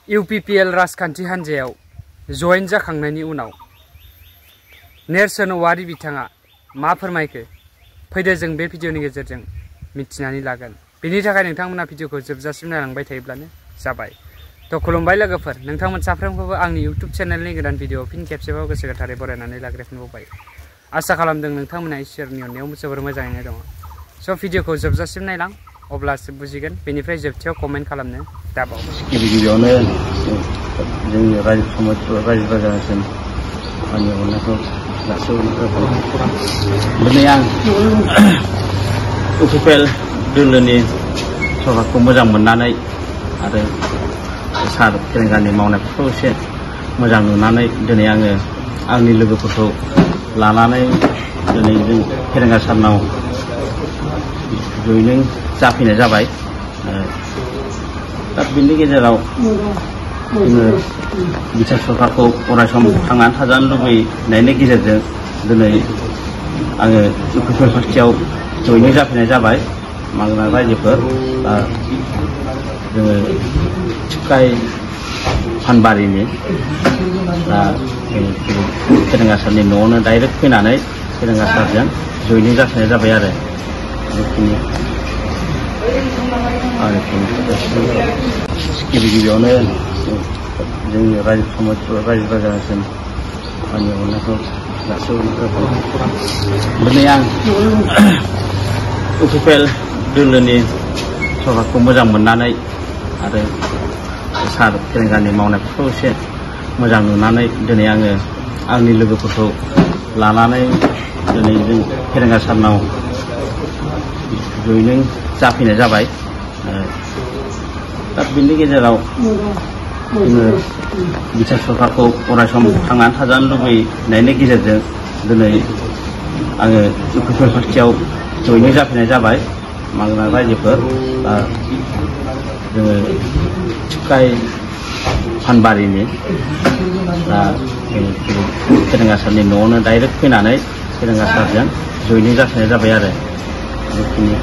UPPL राजखान्थि हान्जायाव जयेन जाखांनायनि उनाव नेरसोन औवारी बिथाङा मा फोरमायखो फैदो जों बे भिडिअनि गेजेरजों मिथिनानै लागोन। बेनि थाखाय नोंथांमोना भिडिअखौ जोबजासिम नायलांबाय थायोब्लानो जाबाय। तो खुलुमबाय लोगोफोर, नोंथांमोन साफ्रोमखौबो आंनि इउट्युब चेनेलनि गोदान भिडिअ फिन खेबसेबाव गोसो गोथारै बरायनानै लाग्रोफिनबावबाय। आसा खालामदों नोंथांमोना इसोरनि अननायाव जोबोर मोजाङैनो दङ। स' भिडिअखौ जोबजासिम नायलां, अब्लासो बुजिगोन। बेनिफ्राय जोबथियाव कमेन्ट खालामनो दाबाव। गिबियावनो जोंनि रायजो समाज रायजो राजानिसिम आंनि अननायखौ जासिहरनाय जाबाय। दिनै आं UPPL दोलोनि सरकारखौ मोजां मोननानै आरो सार फेरेंगानि मावनायफोरखौ एसे मोजां नुनानै दिनै आङो आंनि लोगोफोरखौ लानानै दिनै जों फेरेंगा सारनाव जयेनिं जाफैनाय जाबाय। दा बिनि गेजेराव जोङो बिटिआर सरकारखौ अरायसम थांनानै थाजानो लुबैनायनि गेजेरजों दिनै आङो UPPL पार्टियाव जयेनिं जाफैनाय जाबाय। मानोना रायजोफोर दा जोङो थिफखाय फानबारिनि दा फेरेंगा सारनि न'आवनो डाइरेक्ट फैनानै फेरेंगा सारजों जयेनिं जाफैनाय जाबाय आरो बेखिनि गिबियावनो जोंनि रायजो समाज रायजो राजानिसिम आंनि अननायखौ जासिहरनाय जाबाय। दिनै आं UPPL दोलोनि सरकारखौ मोजां मोननानै आरो सार फेरेंगानि मावनायफोरखौ एसे मोजां नुनानै दिनै आङो आंनि लोगोफोरखौ लानानै दिनै जों फेरेंगा सारनाव जयेनिं जाफैनाय जाबाय। दा बिनि गेजेराव जोङो बिटिआर सरकारखौ अरायसम थांनानै थाजानो लुबैनायनि गेजेरजों दिनै आङो UPPL पार्टियाव जयेनिं जाफैनाय जाबाय। मानोना रायजोफोर दा जोङो थिफखाय फानबारिनि दा फेरेंगा सारनि न'आवनो डाइरेक्ट फैनानै फेरेंगा सारजों जयेनिं जाफैनाय जाबाय आरो बेखिनि